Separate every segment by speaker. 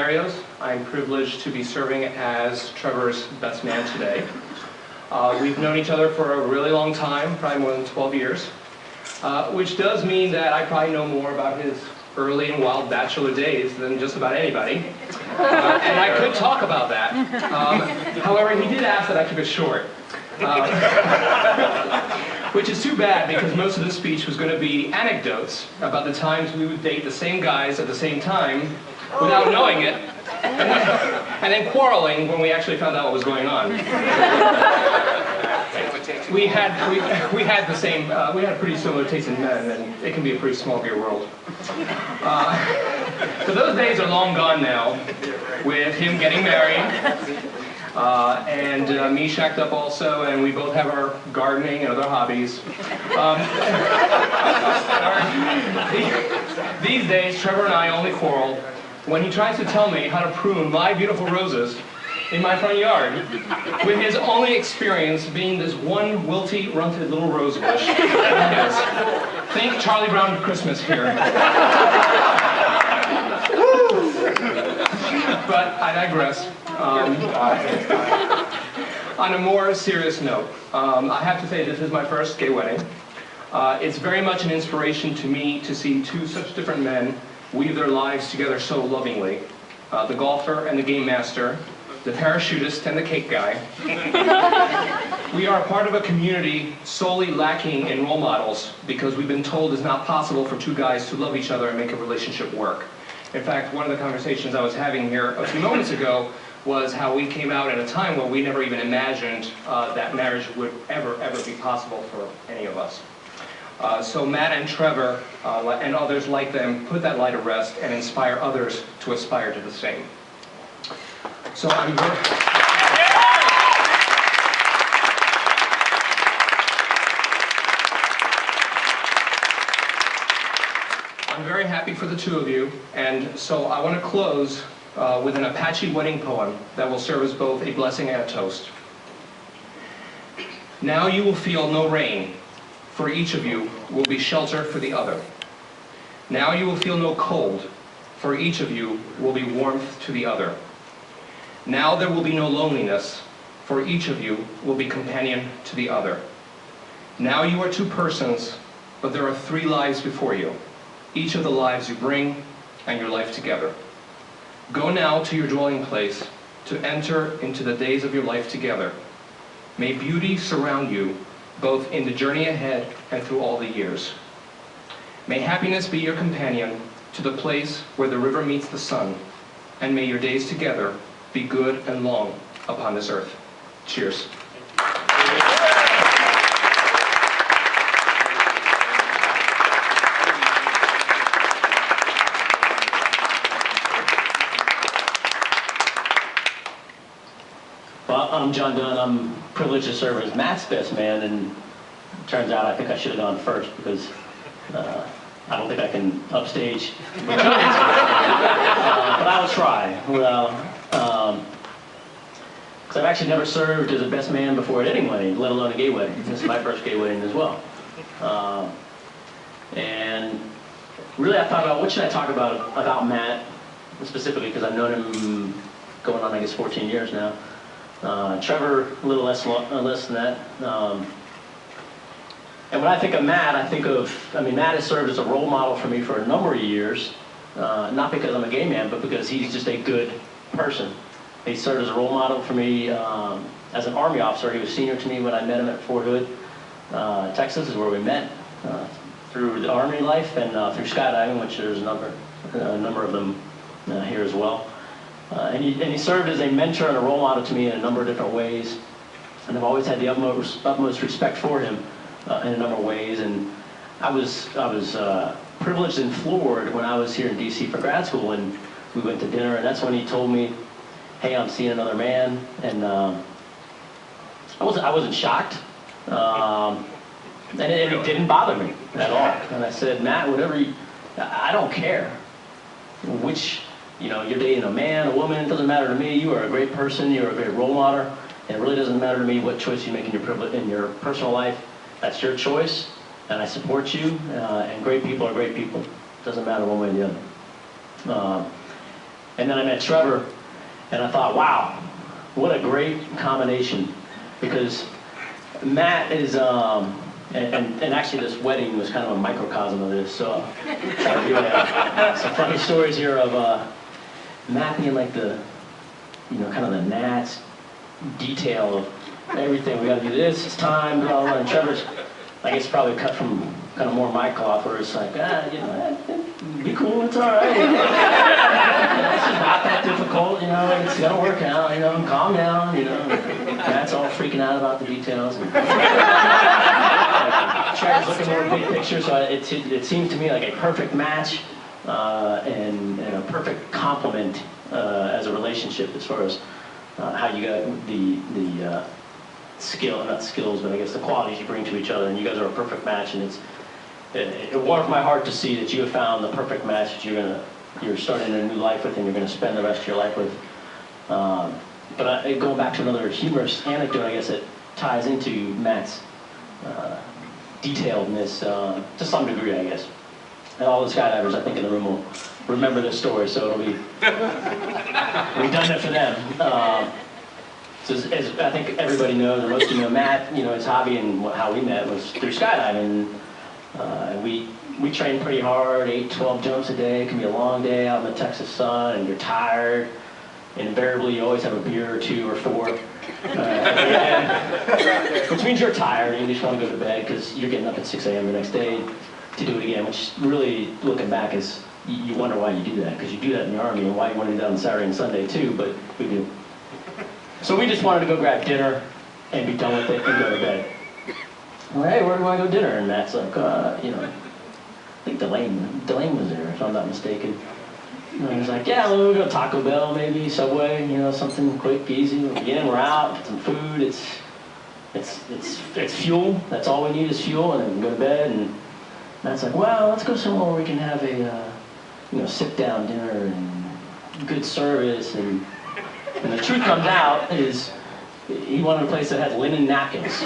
Speaker 1: I'm privileged to be serving as Trevor's best man today. We've known each other for a really long time, probably more than 12 years, which does mean that I probably know more about his early and wild bachelor days than just about anybody. And I could talk about that. However, he did ask that I keep it short. Which is too bad, because most of the speech was going to be anecdotes about the times we would date the same guys at the same time without knowing it, and then quarreling when we actually found out what was going on. We had the same, we had pretty similar tastes in men, and it can be a pretty small beer world. So those days are long gone now, with him getting married. And me shacked up also, and we both have our gardening and other hobbies. These days, Trevor and I only quarrel when he tries to tell me how to prune my beautiful roses in my front yard, with his only experience being this one wilty, runted little rose bush. Think Charlie Brown Christmas here. But I digress. On a more serious note, I have to say this is my first gay wedding. It's very much an inspiration to me to see two such different men weave their lives together so lovingly. The golfer and the game master, the parachutist and the cake guy. We are a part of a community solely lacking in role models because we've been told it's not possible for two guys to love each other and make a relationship work. In fact, one of the conversations I was having here a few moments ago was how we came out at a time where we never even imagined that marriage would ever be possible for any of us. So Matt and Trevor and others like them put that light to rest and inspire others to aspire to the same. So I'm very happy for the two of you, and so I want to close with an Apache wedding poem that will serve as both a blessing and a toast. Now you will feel no rain, for each of you will be shelter for the other. Now you will feel no cold, for each of you will be warmth to the other. Now there will be no loneliness, for each of you will be companion to the other. Now you are two persons, but there are three lives before you, each of the lives you bring and your life together. Go now to your dwelling place to enter into the days of your life together. May beauty surround you, both in the journey ahead and through all the years. May happiness be your companion to the place where the river meets the sun, and may your days together be good and long upon this earth. Cheers.
Speaker 2: Well, I'm John Dunn. I'm privileged to serve as Matt's best man, and it turns out I think I should have gone first because I don't think I can upstage. But I will try. Because I've actually never served as a best man before at any wedding, let alone a gay wedding. This is my first gay wedding as well. And really I thought about what should I talk about Matt, specifically because I've known him going on, I guess, 14 years now. Trevor, a little less than that. And when I think of Matt, Matt has served as a role model for me for a number of years, not because I'm a gay man, but because he's just a good person. He served as a role model for me as an Army officer. He was senior to me when I met him at Fort Hood, Texas, is where we met, through the Army life and through skydiving, which there's a number of them here as well. And he served as a mentor and a role model to me in a number of different ways. And I've always had the utmost respect for him in a number of ways. And I was privileged and floored when I was here in D.C. for grad school, and we went to dinner, and that's when he told me, "Hey, I'm seeing another man." And I wasn't shocked, and it didn't bother me at all. And I said, "Matt, I don't care which, you're dating a man, a woman, it doesn't matter to me. You are a great person, you're a great role model, and it really doesn't matter to me what choice you make in your personal life. That's your choice, and I support you, and great people are great people. It doesn't matter one way or the other." And then I met Trevor, and I thought, wow, what a great combination. Because Matt is, and actually this wedding was kind of a microcosm of this. So you have some funny stories here of Matt being like the, kind of the gnat's detail of everything. We got to do this, it's time, blah, blah. And Trevor's, I guess, probably cut from kind of more my cloth, where it's like, be cool, it's all right. This is not that difficult, it's gonna work out, calm down, Matt's all freaking out about the details. And, Trevor's looking more big picture, so it seemed to me like a perfect match and a perfect complement as a relationship, as far as how you got the not skills, but I guess the qualities you bring to each other, and you guys are a perfect match. And it warmed my heart to see that you have found the perfect match that you're starting a new life with, and you're going to spend the rest of your life with. But going back to another humorous anecdote, I guess it ties into Matt's detailedness to some degree, I guess. And all the skydivers, I think, in the room will remember this story, so it'll be redundant for them. So as I think everybody knows, or most of you know, Matt, his hobby and how we met was through skydiving. We train pretty hard, 8, 12 jumps a day. It can be a long day out in the Texas sun, and you're tired. And invariably, you always have a beer or 2 or 4 at the end, which means you're tired and you just want to go to bed because you're getting up at 6 a.m. the next day to do it again, which really, looking back, is you wonder why you do that, because you do that in the Army, and why you want to do that on Saturday and Sunday too, but we do. So we just wanted to go grab dinner and be done with it and go to bed. Well, hey, where do I go dinner? And Matt's like, I think Delane was there, if I'm not mistaken. And he's like, yeah, we'll go to Taco Bell, maybe Subway, something quick, easy. We're out, get some food. It's fuel. That's all we need is fuel, and then go to bed. And Matt's like, well, let's go somewhere where we can have a sit-down dinner and good service. And the truth comes out is he wanted a place that had linen napkins.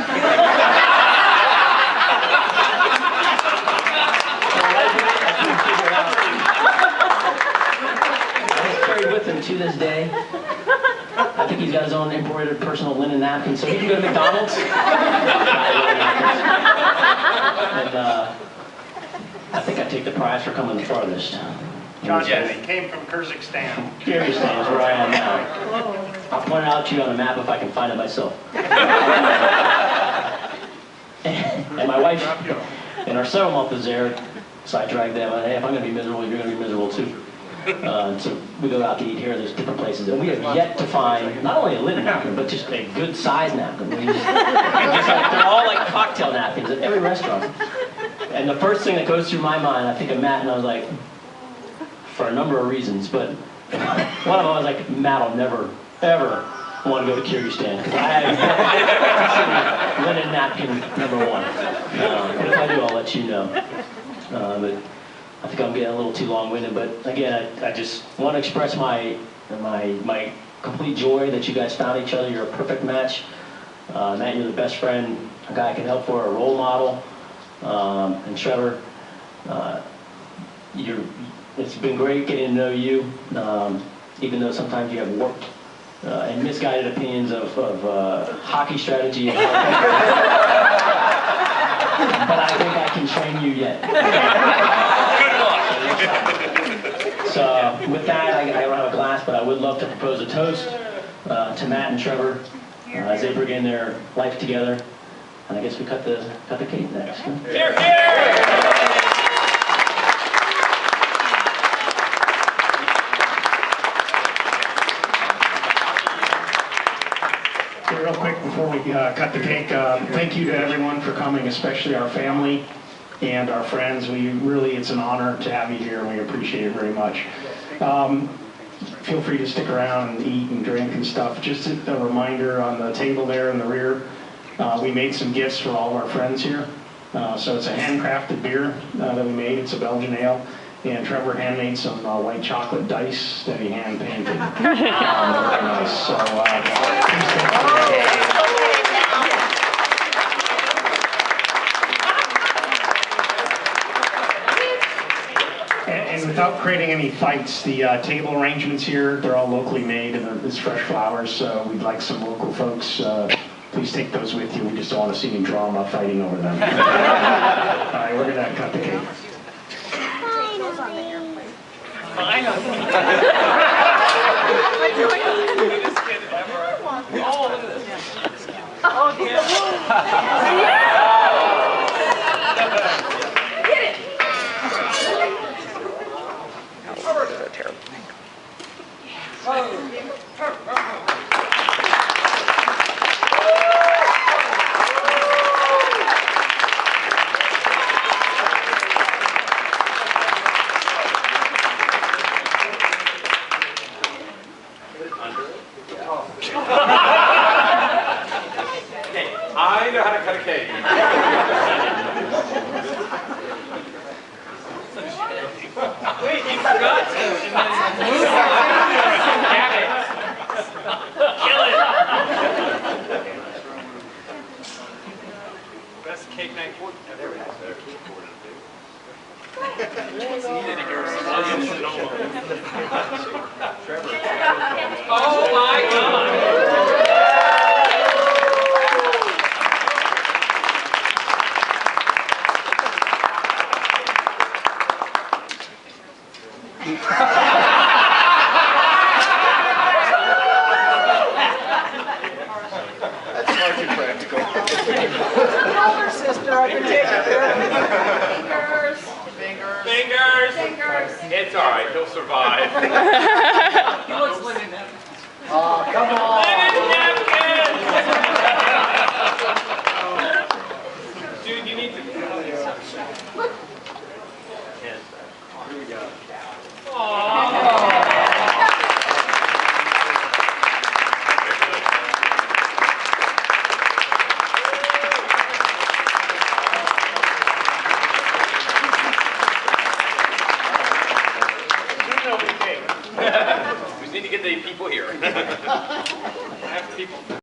Speaker 2: With him to this day. I think he's got his own embroidered personal linen napkin, so he can go to McDonald's. And I think I take the prize for coming the farthest.
Speaker 3: John, yes, he came from Kyrgyzstan.
Speaker 2: Kyrgyzstan is where I am now. I'll point it out to you on a map if I can find it myself. And my wife and our 7-month is there, so I drag them. Hey, if I'm going to be miserable, you're going to be miserable too. So we go out to eat here. There's different places, and we have yet to find not only a linen napkin, but just a good size napkin. They're all like cocktail napkins at every restaurant. And the first thing that goes through my mind, I think of Matt, and I was like, for a number of reasons, but one of them, I was like, Matt will never, ever want to go to Kyrgyzstan, because I have linen napkin number 1. And if I do, I'll let you know. But I think I'm getting a little too long-winded, but again, I just want to express my complete joy that you guys found each other. You're a perfect match. Matt, you're the best friend, a guy I can help for, a role model. And Trevor, it's been great getting to know you, even though sometimes you have warped and misguided opinions of hockey strategy. But I think I can train you yet. So with that, I don't have a glass, but I would love to propose a toast to Matt and Trevor as they begin their life together. And I guess we cut the cake next. Here, here!
Speaker 3: Real quick before we cut the cake, thank you to everyone for coming, especially our family and our friends. It's an honor to have you here, and we appreciate it very much. Feel free to stick around and eat and drink and stuff. Just a reminder, on the table there in the rear, we made some gifts for all of our friends here. So it's a handcrafted beer that we made. It's a Belgian ale. And Trevor handmade some white chocolate dice that he hand painted. Very nice. So, and without without creating any fights, the table arrangements here, they're all locally made and it's fresh flowers, so we'd like some local folks. Please take those with you. We just don't want to see any drama fighting over them. All right, we're going to cut the cake.
Speaker 4: I know how to cut a cake. Wait, you forgot to. Kill it. Best cake night. There we go. Trevor. Oh my God.
Speaker 5: That's far too practical.
Speaker 6: Older sister, I can take it there.
Speaker 4: Fingers. It's all right. He'll survive.
Speaker 6: He looks living there.
Speaker 5: Oh, come on.
Speaker 4: Linen napkin. Dude, you need to. Here we go. We need to get the people here. I have people.